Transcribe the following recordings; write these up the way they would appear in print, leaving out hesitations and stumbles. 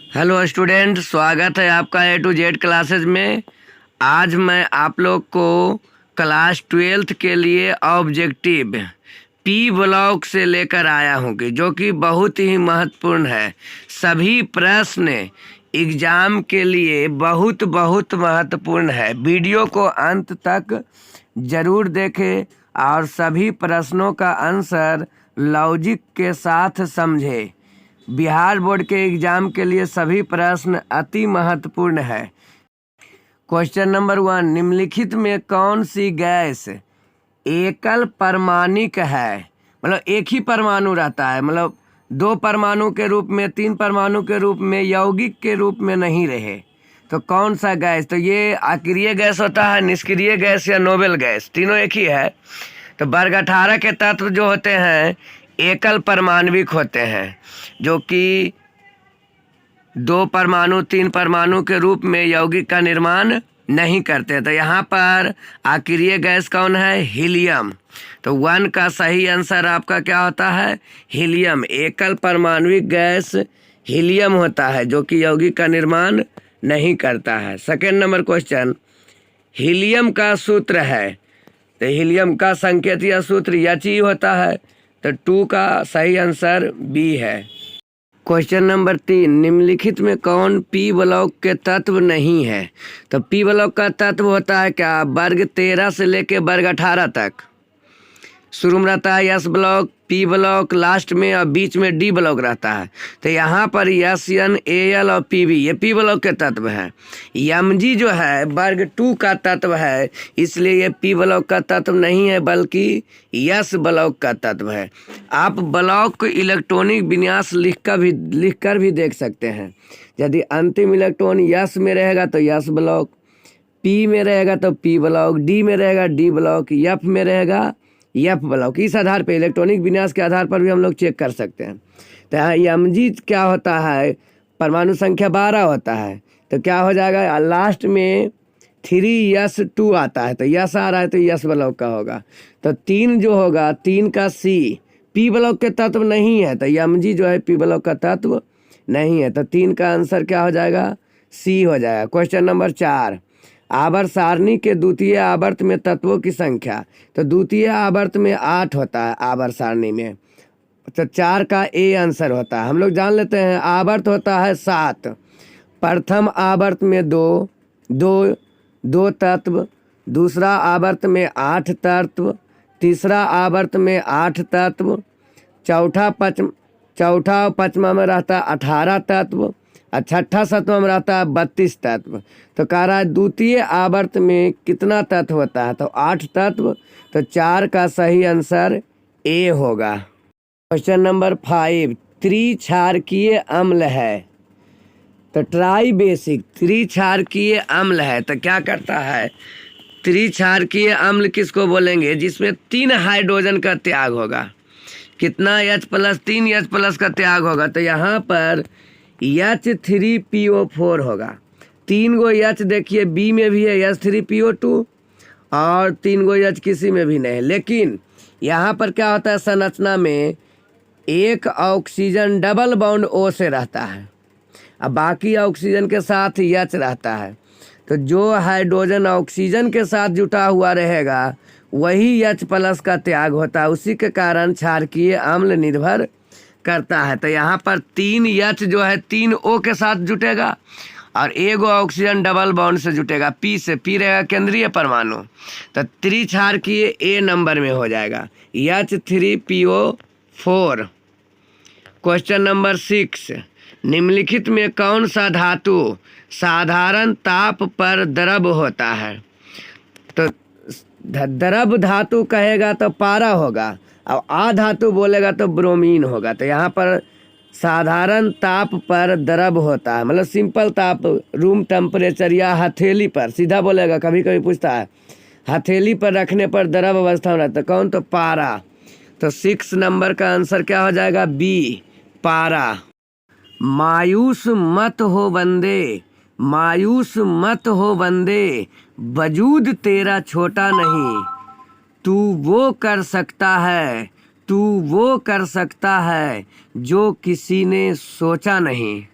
Hello student, स्वागत है आपका A to Z क्लासेज में। आज मैं आप लोग को क्लास 12th के लिए ऑब्जेक्टिव पी ब्लॉक से लेकर आया हूँ जो कि बहुत ही महत्वपूर्ण है। सभी प्रश्न एग्ज़ाम के लिए बहुत महत्वपूर्ण है। वीडियो को अंत तक ज़रूर देखें और सभी प्रश्नों का आंसर लॉजिक के साथ समझें। बिहार बोर्ड के एग्जाम के लिए सभी प्रश्न अति महत्वपूर्ण है। क्वेश्चन नंबर 1, निम्नलिखित में कौन सी गैस एकल परमाणुक है? मतलब एक ही परमाणु रहता है, मतलब दो परमाणु के रूप में, तीन परमाणु के रूप में, यौगिक के रूप में नहीं रहे। तो कौन सा गैस? तो ये अक्रिय गैस होता है, निष्क्रिय गैस या नोबेल गैस, तीनों एक ही है। तो वर्ग 18 के तत्व जो होते हैं एकल परमाणविक होते हैं, जो कि दो परमाणु तीन परमाणु के रूप में यौगिक का निर्माण नहीं करते। तो यहाँ पर अक्रिय गैस कौन है? हीलियम। तो 1 का सही आंसर आपका क्या होता है? हीलियम। एकल परमाणविक गैस हीलियम होता है, जो कि यौगिक का निर्माण नहीं करता है। सेकेंड नंबर क्वेश्चन, हीलियम का सूत्र है, तो हीलियम का संकेत या सूत्र He होता है। तो 2 का सही आंसर बी है। क्वेश्चन नंबर 3, निम्नलिखित में कौन पी ब्लॉक के तत्व नहीं है? तो पी ब्लॉक का तत्व होता है क्या? वर्ग 13 से लेके वर्ग 18 तक। शुरू में रहता है S block, P block last में, और बीच में डी ब्लॉक रहता है। तो यहाँ पर SN, AL और PB ये पी ब्लॉक के तत्व हैं। Mg जो है वर्ग 2 का तत्व है, इसलिए ये पी ब्लॉक का तत्व नहीं है बल्कि S ब्लॉक का तत्व है। आप ब्लॉक को इलेक्ट्रॉनिक विन्यास लिखकर भी देख सकते हैं। यदि अंतिम इलेक्ट्रॉन S में रहेगा तो S ब्लॉक, P में रहेगा तो P ब्लॉक, D में रहेगा D ब्लॉक, F में रहेगा F ब्लॉक। इस आधार पे इलेक्ट्रॉनिक विन्यास के आधार पर भी हम लोग चेक कर सकते हैं। तो Mg क्या होता है? परमाणु संख्या 12 होता है। तो क्या हो जाएगा? लास्ट में 3s2 आता है, तो यस आ रहा है तो यस ब्लॉक का होगा। तो 3 जो होगा, 3 का C पी ब्लॉक के तत्व नहीं है, तो Mg जो है पी ब्लॉक का तत्व नहीं है। तो 3 का आंसर क्या हो जाएगा? C हो जाएगा। क्वेश्चन नंबर 4, आवर्त सारणी के द्वितीय आवर्त में तत्वों की संख्या। तो द्वितीय आवर्त में 8 होता है आवर्त सारणी में, तो 4 का A आंसर होता है। हम लोग जान लेते हैं आवर्त होता है 7। प्रथम आवर्त में 2 तत्व, दूसरा आवर्त में 8 तत्व, तीसरा आवर्त में 8 तत्व, चौथा और पाँचवा में रहता है 18 तत्व, और छठा सातवां में रहता है 32 तत्व। तो कह रहा है द्वितीय आवर्त में कितना तत्व होता है? तो 8 तत्व। तो 4 का सही आंसर A होगा। क्वेश्चन नंबर 5, त्रिक्षारकीय अम्ल है, तो ट्राई बेसिक त्रिक्षारकीय अम्ल है। तो क्या करता है? त्रिक्षारकीय अम्ल किसको बोलेंगे? जिसमें 3 हाइड्रोजन का त्याग होगा। कितना? H+, 3 H+ का त्याग होगा। तो यहाँ पर H3PO4 होगा। 3 गो H देखिए B में भी है H3PO2, और 3 गो H किसी में भी नहीं है। लेकिन यहाँ पर क्या होता है? संरचना में एक ऑक्सीजन डबल बॉन्ड O से रहता है, अब बाकी ऑक्सीजन के साथ H रहता है। तो जो हाइड्रोजन ऑक्सीजन के साथ जुटा हुआ रहेगा वही H+ का त्याग होता है। उसी के कारण क्षारकीय अम्ल निर्भर करता है। तो यहाँ पर 3 H जो है 3 O के साथ जुटेगा, और एगो ऑक्सीजन डबल बॉन्ड से जुटेगा P से। P रहेगा केंद्रीय परमाणु। तो त्रिक्षारकीय A नंबर में हो जाएगा, H3PO4। क्वेश्चन नंबर 6, निम्नलिखित में कौन सा धातु साधारण ताप पर द्रव होता है? तो द्रव धातु कहेगा तो पारा होगा, और अधातु बोलेगा तो ब्रोमीन होगा। तो यहाँ पर साधारण ताप पर द्रव होता है, मतलब सिंपल ताप, रूम टेम्परेचर या हथेली पर, सीधा बोलेगा। कभी कभी पूछता है हथेली पर रखने पर द्रव अवस्था में रहता है कौन? तो पारा। तो 6 नंबर का आंसर क्या हो जाएगा? B, पारा। मायूस मत हो बंदे, मायूस मत हो बंदे, वजूद तेरा छोटा नहीं, तू वो कर सकता है, तू वो कर सकता है जो किसी ने सोचा नहीं।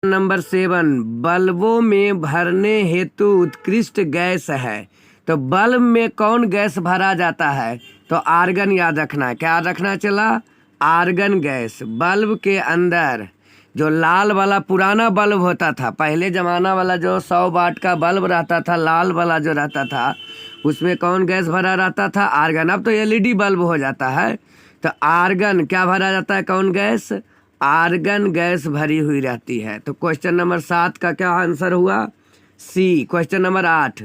नंबर 7, बल्बों में भरने हेतु उत्कृष्ट गैस है। तो बल्ब में कौन गैस भरा जाता है? तो आर्गन याद रखना है। क्या रखना चला? Argon gas. बल्ब के अंदर जो लाल वाला पुराना बल्ब होता था, पहले ज़माना वाला जो 100 वाट का बल्ब रहता था, लाल वाला जो रहता था, उसमें कौन गैस भरा रहता था? आर्गन। अब तो एलईडी बल्ब हो जाता है, तो आर्गन क्या भरा जाता है? कौन गैस? आर्गन गैस भरी हुई रहती है। तो क्वेश्चन नंबर 7 का क्या आंसर हुआ? सी। क्वेश्चन नंबर 8,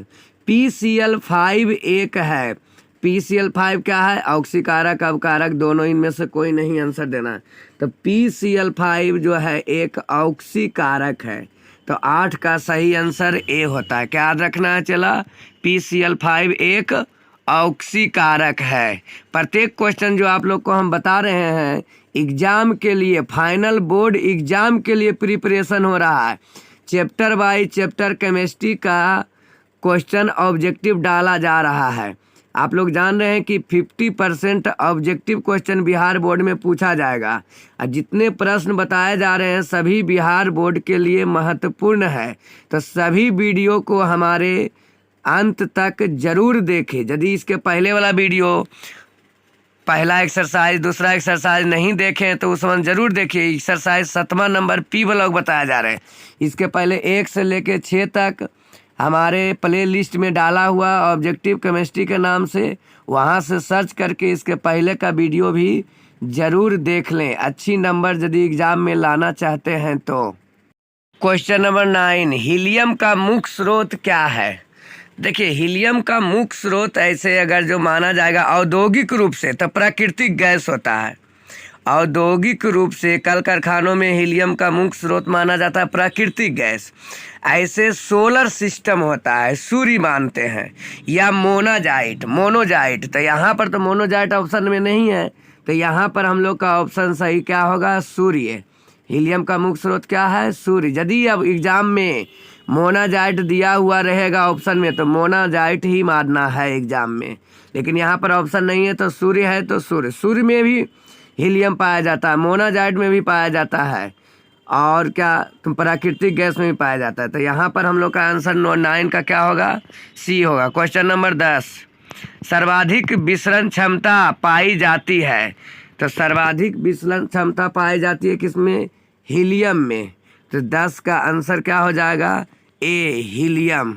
PCl5 एक है। PCl5 क्या है? ऑक्सीकारक, अवकारक, दोनों, इनमें से कोई नहीं आंसर देना है। तो PCl5 जो है एक ऑक्सीकारक है। तो 8 का सही आंसर ए होता है। क्या याद रखना है चला? PCl5 एक ऑक्सीकारक है। प्रत्येक क्वेश्चन जो आप लोग को हम बता रहे हैं, एग्जाम के लिए, फाइनल बोर्ड एग्जाम के लिए प्रिपरेशन हो रहा है। चैप्टर बाय चैप्टर केमिस्ट्री का क्वेश्चन ऑब्जेक्टिव डाला जा रहा है। आप लोग जान रहे हैं कि 50% ऑब्जेक्टिव क्वेश्चन बिहार बोर्ड में पूछा जाएगा, और जितने प्रश्न बताए जा रहे हैं सभी बिहार बोर्ड के लिए महत्वपूर्ण है। तो सभी वीडियो को हमारे अंत तक जरूर देखें। यदि इसके पहले वाला वीडियो, पहला एक्सरसाइज, दूसरा एक्सरसाइज नहीं देखें तो उस वक्त जरूर देखिए। एक्सरसाइज 7वां नंबर P ब्लॉक बताया जा रहा है। इसके पहले 1 से लेकर 6 तक हमारे प्ले लिस्ट में डाला हुआ ऑब्जेक्टिव केमिस्ट्री के नाम से, वहाँ से सर्च करके इसके पहले का वीडियो भी ज़रूर देख लें। अच्छी नंबर यदि एग्ज़ाम में लाना चाहते हैं तो। क्वेश्चन नंबर 9, हीलियम का मुख्य स्रोत क्या है? देखिए, हीलियम का मुख्य स्रोत ऐसे अगर जो माना जाएगा औद्योगिक रूप से, तो प्राकृतिक गैस होता है। औद्योगिक रूप से कल कारखानों में हीलियम का मुख्य स्रोत माना जाता है प्राकृतिक गैस। ऐसे सोलर सिस्टम होता है, सूर्य मानते हैं, या मोनोजाइट। तो यहाँ पर तो मोनोजाइट ऑप्शन में नहीं है, तो यहाँ पर हम लोग का ऑप्शन सही क्या होगा? सूर्य। हीलियम का मुख्य स्रोत क्या है? सूर्य। यदि अब एग्जाम में मोनाजाइट दिया हुआ रहेगा ऑप्शन में, तो मोनाजाइट ही मारना है एग्जाम में, लेकिन यहाँ पर ऑप्शन नहीं है तो सूर्य है, तो सूर्य। सूर्य में भी हीलियम पाया जाता है, मोनाजाइट में भी पाया जाता है, और क्या, तो प्राकृतिक गैस में भी पाया जाता है। तो यहाँ पर हम लोग का आंसर 9 का क्या होगा? सी होगा। क्वेश्चन नंबर 10, सर्वाधिक विसरण क्षमता पाई जाती है। तो सर्वाधिक विसरण क्षमता पाई जाती है किसमें? हीलियम में। तो 10 का आंसर क्या हो जाएगा? ए, हीलियम।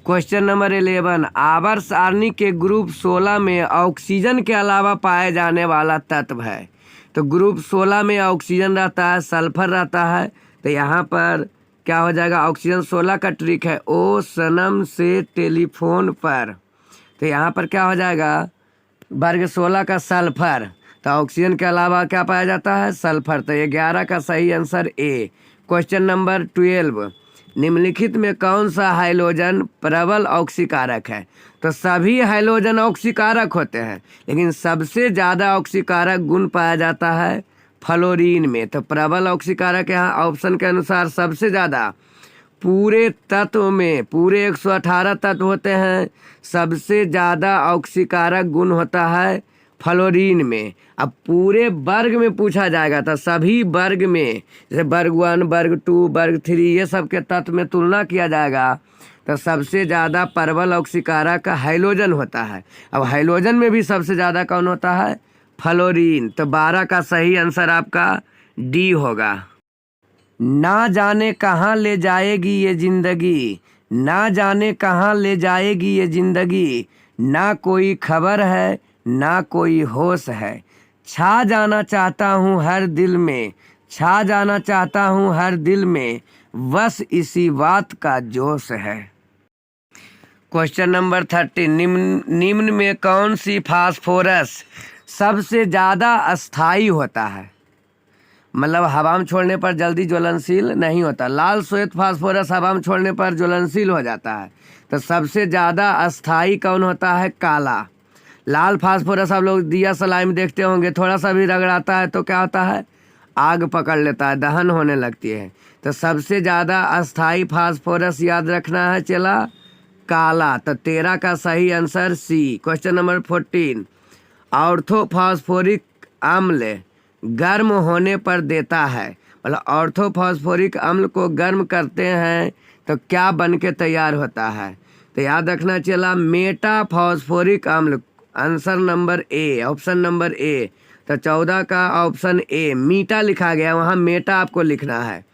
क्वेश्चन नंबर 11, आवर्त सारणी के ग्रुप 16 में ऑक्सीजन के अलावा पाए जाने वाला तत्व है। तो ग्रुप 16 में ऑक्सीजन रहता है, सल्फर रहता है। तो यहाँ पर क्या हो जाएगा? ऑक्सीजन 16 का ट्रिक है, ओ सनम से टेलीफोन पर। तो यहाँ पर क्या हो जाएगा? वर्ग 16 का सल्फर। तो ऑक्सीजन के अलावा क्या पाया जाता है? सल्फर। तो 11 का सही आंसर ए। क्वेश्चन नंबर 12, निम्नलिखित में कौन सा हाइड्रोजन प्रबल ऑक्सीकारक है? तो सभी हाइड्रोजन ऑक्सीकारक होते हैं, लेकिन सबसे ज़्यादा ऑक्सीकारक गुण पाया जाता है फ्लोरीन में। तो प्रबल ऑक्सीकारक यहाँ ऑप्शन के अनुसार सबसे ज़्यादा, पूरे तत्व में पूरे 118 तत्व होते हैं, सबसे ज़्यादा ऑक्सीकारक गुण होता है फ्लोरीन में। अब पूरे वर्ग में पूछा जाएगा तो सभी वर्ग में, जैसे वर्ग 1, वर्ग 2, वर्ग 3, ये सब के तत्व में तुलना किया जाएगा तो सबसे ज़्यादा प्रबल ऑक्सीकारक हाइड्रोजन होता है। अब हाइड्रोजन में भी सबसे ज़्यादा कौन होता है? फ्लोरीन। तो 12 का सही आंसर आपका डी होगा। ना जाने कहाँ ले जाएगी ये ज़िंदगी, ना जाने कहाँ ले जाएगी ये ज़िंदगी, ना कोई खबर है ना कोई होश है, छा जाना चाहता हूँ हर दिल में, छा जाना चाहता हूँ हर दिल में, बस इसी बात का जोश है। क्वेश्चन नंबर 30, निम्न में कौन सी फास्फोरस सबसे ज़्यादा अस्थाई होता है? मतलब हवा में छोड़ने पर जल्दी ज्वलनशील नहीं होता। लाल श्वेत फास्फोरस हवा में छोड़ने पर ज्वलनशील हो जाता है। तो सबसे ज़्यादा अस्थाई कौन होता है? काला। लाल फास्फोरस आप लोग दिया सलाई में देखते होंगे, थोड़ा सा भी रगड़ाता है तो क्या होता है? आग पकड़ लेता है, दहन होने लगती है। तो सबसे ज़्यादा अस्थाई फास्फोरस याद रखना है चला, काला। तो 13 का सही answer C. Question number 14, orthophosphoric अम्ल गर्म होने पर देता है, बोला ऑर्थोफॉस्फोरिक अम्ल को गर्म करते हैं तो क्या बन के तैयार होता है? तो याद रखना चला मेटाफॉस्फोरिक अम्ल। Answer number A, option number A. तो 14 का ऑप्शन ए, मीटा लिखा गया, वहाँ मेटा आपको लिखना है।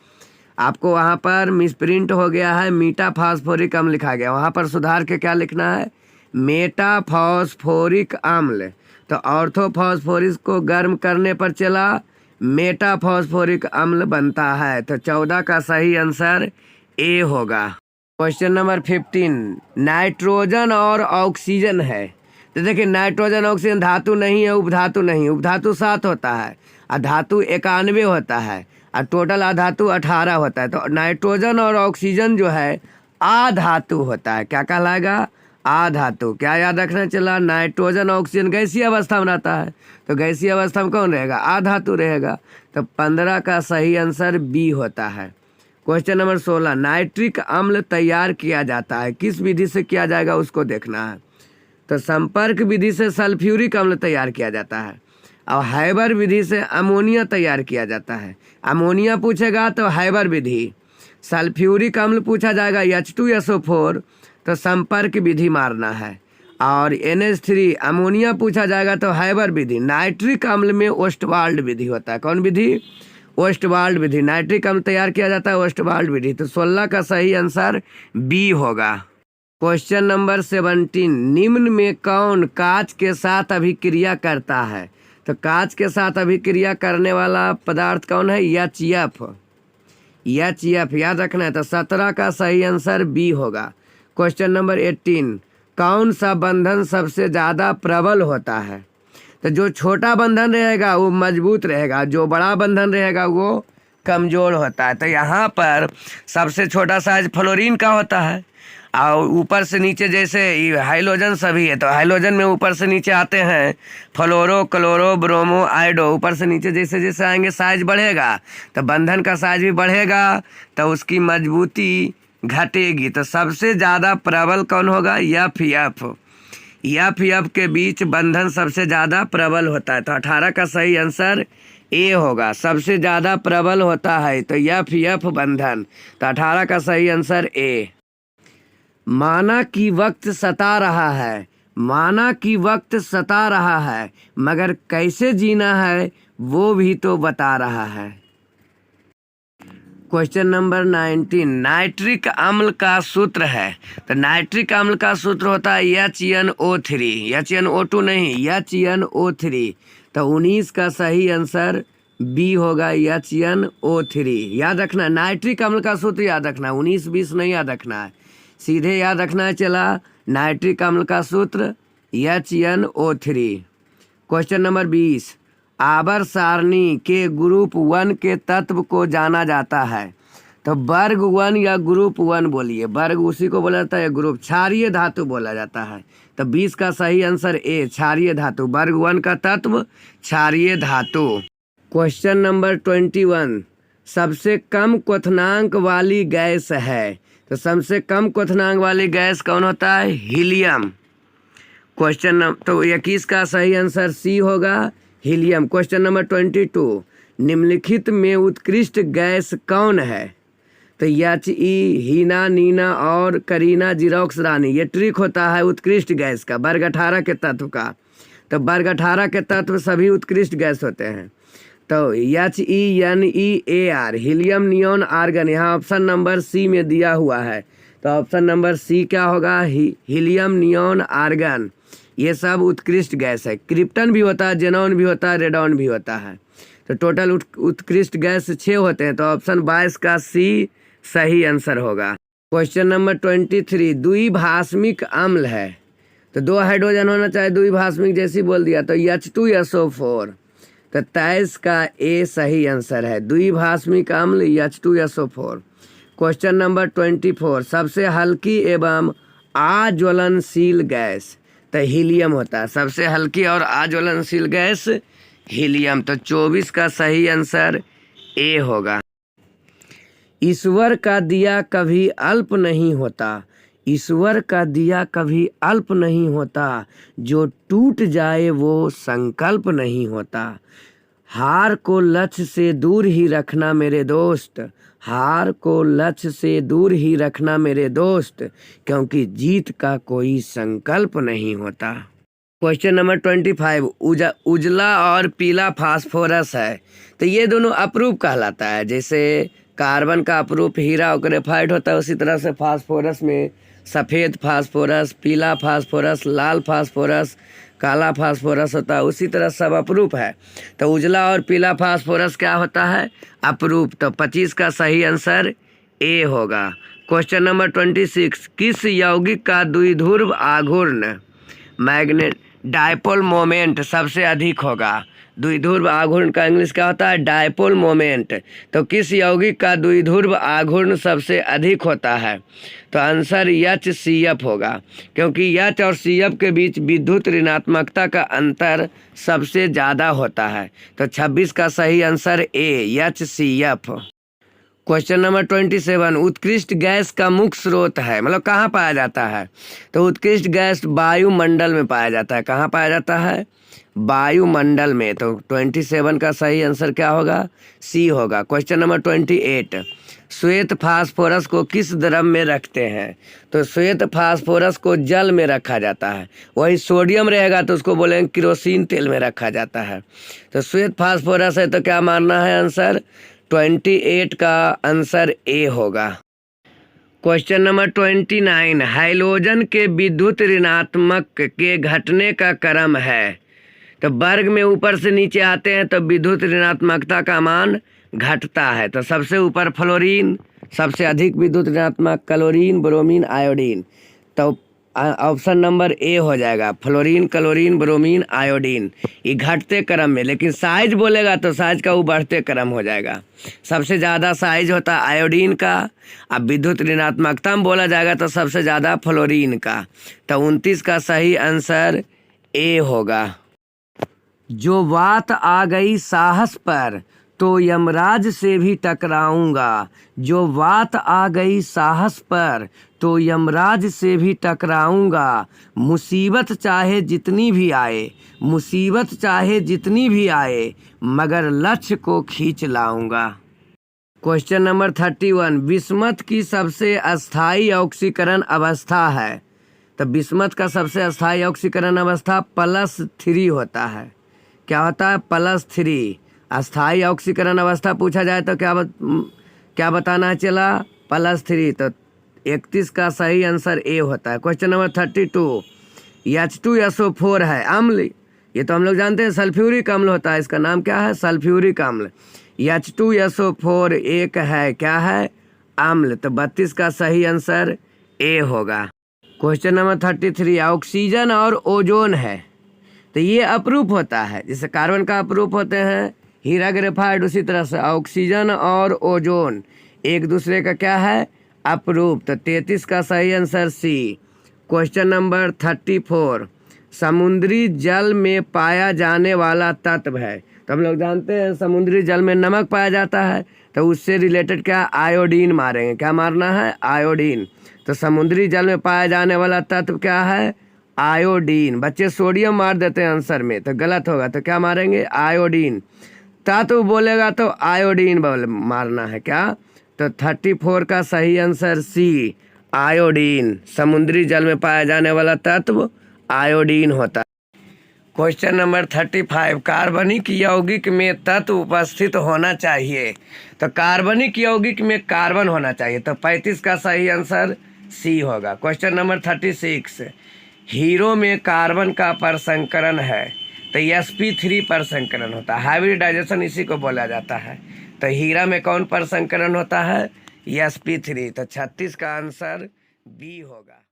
आपको वहाँ पर मिसप्रिंट हो गया है, मीटाफॉस्फोरिक अम्ल लिखा गया, वहाँ पर सुधार के क्या लिखना है? मेटाफॉस्फोरिक अम्ल। तो ऑर्थोफॉस्फोरिक को गर्म करने पर चला मेटाफॉस्फोरिक अम्ल बनता है। तो 14 का सही आंसर ए होगा। क्वेश्चन नंबर 15, नाइट्रोजन और ऑक्सीजन है। तो देखिए नाइट्रोजन ऑक्सीजन धातु नहीं है, उपधातु नहीं। उपधातु 7 होता है और धातु 91 होता है और टोटल अधातु 18 होता है। तो नाइट्रोजन और ऑक्सीजन जो है आधातु होता है। क्या कहलाएगा? आधातु। क्या याद रखना चला? नाइट्रोजन ऑक्सीजन गैसीय अवस्था में रहता है, तो गैसीय अवस्था में कौन रहेगा? आधातु रहेगा। तो 15 का सही आंसर बी होता है। क्वेश्चन नंबर 16, नाइट्रिक अम्ल तैयार किया जाता है, किस विधि से किया जाएगा उसको देखना है। तो संपर्क विधि से सल्फ्यूरिक अम्ल तैयार किया जाता है और हैबर विधि से अमोनिया तैयार किया जाता है। अमोनिया पूछेगा तो हैबर विधि, सल्फ्यूरिक अम्ल पूछा जाएगा H2SO4 तो संपर्क विधि मारना है, और NH3 अमोनिया पूछा जाएगा तो हैबर विधि। नाइट्रिक अम्ल में ओस्टवाल्ड विधि होता है। कौन विधि? ओस्टवाल्ड विधि। नाइट्रिक अम्ल तैयार किया जाता है ओस्टवाल्ड विधि। तो 16 का सही आंसर बी होगा। क्वेश्चन नंबर 17, निम्न में कौन कांच के साथ अभिक्रिया करता है? तो कांच के साथ अभिक्रिया करने वाला पदार्थ कौन है? HF। HF याद रखना है। तो 17 का सही आंसर बी होगा। क्वेश्चन नंबर 18, कौन सा बंधन सबसे ज़्यादा प्रबल होता है? तो जो छोटा बंधन रहेगा वो मजबूत रहेगा, जो बड़ा बंधन रहेगा वो कमज़ोर होता है। तो यहाँ पर सबसे छोटा साइज फ्लोरीन का होता है और ऊपर से नीचे जैसे हाइड्रोजन सभी है, तो हाइड्रोजन में ऊपर से नीचे आते हैं फ्लोरो, क्लोरो, ब्रोमो, आयोडो। ऊपर से नीचे जैसे जैसे आएंगे साइज बढ़ेगा तो बंधन का साइज भी बढ़ेगा, तो उसकी मजबूती घटेगी। तो सबसे ज़्यादा प्रबल कौन होगा? FF। FF के बीच बंधन सबसे ज़्यादा प्रबल होता है। तो 18 का सही आंसर ए होगा। सबसे ज़्यादा प्रबल होता है तो FF बंधन। तो 18 का सही आंसर ए। माना कि वक्त सता रहा है, माना कि वक्त सता रहा है, मगर कैसे जीना है वो भी तो बता रहा है। क्वेश्चन नंबर 19, नाइट्रिक अम्ल का सूत्र है। तो नाइट्रिक अम्ल का सूत्र होता है HNO3, HNO2 नहीं, HNO3। तो 19 का सही आंसर बी होगा, HNO3। याद रखना नाइट्रिक अम्ल का सूत्र, याद रखना 19-20 नहीं याद रखना है, सीधे याद रखना है। चला नाइट्रिक अम्ल का सूत्र HNO3। क्वेश्चन नंबर 20, आवर्त सारणी के ग्रुप 1 के तत्व को जाना जाता है। तो वर्ग 1 या ग्रुप 1 बोलिए, वर्ग उसी को बोला जाता है, ग्रुप क्षारीय धातु बोला जाता है। तो 20 का सही आंसर ए, क्षारीय धातु। वर्ग 1 का तत्व क्षारीय धातु। क्वेश्चन नंबर 21, सबसे कम क्वथनांक वाली गैस है। तो सबसे कम क्वथनांक वाली गैस कौन होता है? हीलियम। क्वेश्चन तो 21 का सही आंसर सी होगा, हीलियम। क्वेश्चन नंबर 22, निम्नलिखित में उत्कृष्ट गैस कौन है? तो HE, हीना, नीना और करीना जीरोक्स रानी। ये ट्रिक होता है उत्कृष्ट गैस का, वर्ग 18 के तत्व का। तो वर्ग 18 के तत्व सभी उत्कृष्ट गैस होते हैं। तो HENEAR, हीलियम, नियोन, आर्गन। यहाँ ऑप्शन नंबर सी में दिया हुआ है, तो ऑप्शन नंबर सी क्या होगा? Helium, neon, argon. ये सब उत्कृष्ट गैस है। क्रिप्टन भी होता है, जेनॉन भी होता है, रेडॉन भी होता है। तो टोटल उत्कृष्ट गैस 6 होते हैं। तो ऑप्शन 22 का सी सही आंसर होगा। क्वेश्चन नंबर 23, द्विभाषमिक अम्ल है। तो 2 हाइड्रोजन होना चाहिए, द्विभाषमिक जैसी बोल दिया तो H2SO4। तो 23 का ए सही आंसर है, द्विभाषमिक अम्ल H2SO4। क्वेश्चन नंबर 24, सबसे हल्की एवं अज्वलनशील गैस। तो हीलियम होता है, सबसे हल्की और अज्वलनशील गैस हीलियम। तो 24 का सही आंसर ए होगा। ईश्वर का दिया कभी अल्प नहीं होता, ईश्वर का दिया कभी अल्प नहीं होता, जो टूट जाए वो संकल्प नहीं होता। हार को लक्ष्य से दूर ही रखना मेरे दोस्त, हार को लक्ष्य से दूर ही रखना मेरे दोस्त, क्योंकि जीत का कोई संकल्प नहीं होता। क्वेश्चन नंबर 25, उजला और पीला फास्फोरस है, तो ये दोनों अपरूप कहलाता है। जैसे कार्बन का अपरूप हीरा और ग्रेफाइट होता है, उसी तरह से फास्फोरस में सफ़ेद फास्फोरस, पीला फास्फोरस, लाल फास्फोरस, काला फास्फोरस होता है, उसी तरह सब अपरूप है। तो उजला और पीला फास्फोरस क्या होता है? अपरूप। तो 25 का सही आंसर ए होगा। क्वेश्चन नंबर 26, किस यौगिक का द्विध्रुव आघूर्ण मैग्नेट डायपोल मोमेंट सबसे अधिक होगा? द्विध्रुव आघूर्ण का इंग्लिश क्या होता है? Dipole moment. तो किस यौगिक का द्विध्रुव आघूर्ण सबसे अधिक होता है? तो आंसर HCF होगा, क्योंकि H और CF के बीच विद्युत ऋणात्मकता का अंतर सबसे ज़्यादा होता है। तो 26 का सही answer A, HCF। Question number 27, उत्कृष्ट गैस का मुख्य स्रोत है, मतलब कहाँ पाया जाता है? तो उत्कृष्ट गैस वायुमंडल में पाया जाता है। कहाँ पाया जाता है? वायुमंडल में। तो 27 का सही आंसर क्या होगा? सी होगा। क्वेश्चन नंबर 28, श्वेत फास्फोरस को किस द्रव में रखते हैं? तो श्वेत फास्फोरस को जल में रखा जाता है। वही सोडियम रहेगा तो उसको बोलेंगे केरोसिन तेल में रखा जाता है। तो श्वेत फास्फोरस है, तो क्या मानना है आंसर? 28 का आंसर ए होगा। क्वेश्चन नंबर 29, हाइड्रोजन के विद्युत ऋणात्मक के घटने का क्रम है। तो वर्ग में ऊपर से नीचे आते हैं तो विद्युत ऋणात्मकता का मान घटता है। तो सबसे ऊपर फ्लोरीन, सबसे अधिक विद्युत ऋणात्मक क्लोरीन, ब्रोमीन, आयोडीन। तो ऑप्शन नंबर ए हो जाएगा, फ्लोरीन, क्लोरीन, ब्रोमीन, आयोडीन। ये घटते क्रम में, लेकिन साइज बोलेगा तो साइज का वो बढ़ते क्रम हो जाएगा। सबसे ज़्यादा साइज होता है आयोडीन का। अब विद्युत ऋणात्मकता में बोला जाएगा तो सबसे ज़्यादा फ्लोरीन का। तो 29 का सही आंसर ए होगा। जो बात आ गई साहस पर तो यमराज से भी टकराऊंगा, जो बात आ गई साहस पर तो यमराज से भी टकराऊंगा। मुसीबत चाहे जितनी भी आए, मुसीबत चाहे जितनी भी आए, मगर लक्ष्य को खींच लाऊंगा। क्वेश्चन नंबर 31, बिस्मथ की सबसे अस्थायी ऑक्सीकरण अवस्था है। तो बिस्मथ का सबसे अस्थायी ऑक्सीकरण अवस्था +3 होता है। क्या होता है? +3। अस्थायी ऑक्सीकरण अवस्था पूछा जाए तो क्या बताना चला? +3। तो 31 का सही आंसर ए होता है। क्वेश्चन नंबर 32, H2SO4 है अम्ल, ये तो हम लोग जानते हैं सल्फ्यूरिक अम्ल होता है, इसका नाम क्या है? सल्फ्यूरिक अम्ल। H2SO4 एक है, क्या है? अम्ल। तो 32 का सही आंसर ए होगा। क्वेश्चन नंबर 33, ऑक्सीजन और ओजोन है, तो ये अपरूप होता है। जैसे कार्बन का अपरूप होते हैं हीरा, ग्रेफाइट, उसी तरह से ऑक्सीजन और ओजोन एक दूसरे का क्या है? अपरूप। तो 33 का सही आंसर सी। क्वेश्चन नंबर 34, समुद्री जल में पाया जाने वाला तत्व है। तो हम लोग जानते हैं समुद्री जल में नमक पाया जाता है, तो उससे रिलेटेड क्या? आयोडीन मारेंगे। क्या मारना है? आयोडीन। तो समुद्री जल में पाया जाने वाला तत्व क्या है? आयोडीन। बच्चे सोडियम मार देते हैं आंसर में, तो गलत होगा। तो क्या मारेंगे? आयोडीन। तत्व बोलेगा तो आयोडीन मारना है। क्या? तो 34 का सही आंसर सी, आयोडीन। समुद्री जल में पाया जाने वाला तत्व आयोडीन होता है। क्वेश्चन नंबर 35, कार्बनिक यौगिक में तत्व उपस्थित होना चाहिए। तो कार्बनिक यौगिक में कार्बन होना चाहिए। तो 35 का सही आंसर सी होगा। क्वेश्चन नंबर 36, हीरो में कार्बन का परसंकरण है, तो sp3 परसंकरण होता है। हाइब्रिडाइजेशन इसी को बोला जाता है। तो हीरा में कौन परसंकरण होता है? sp3। तो 36 का आंसर बी होगा।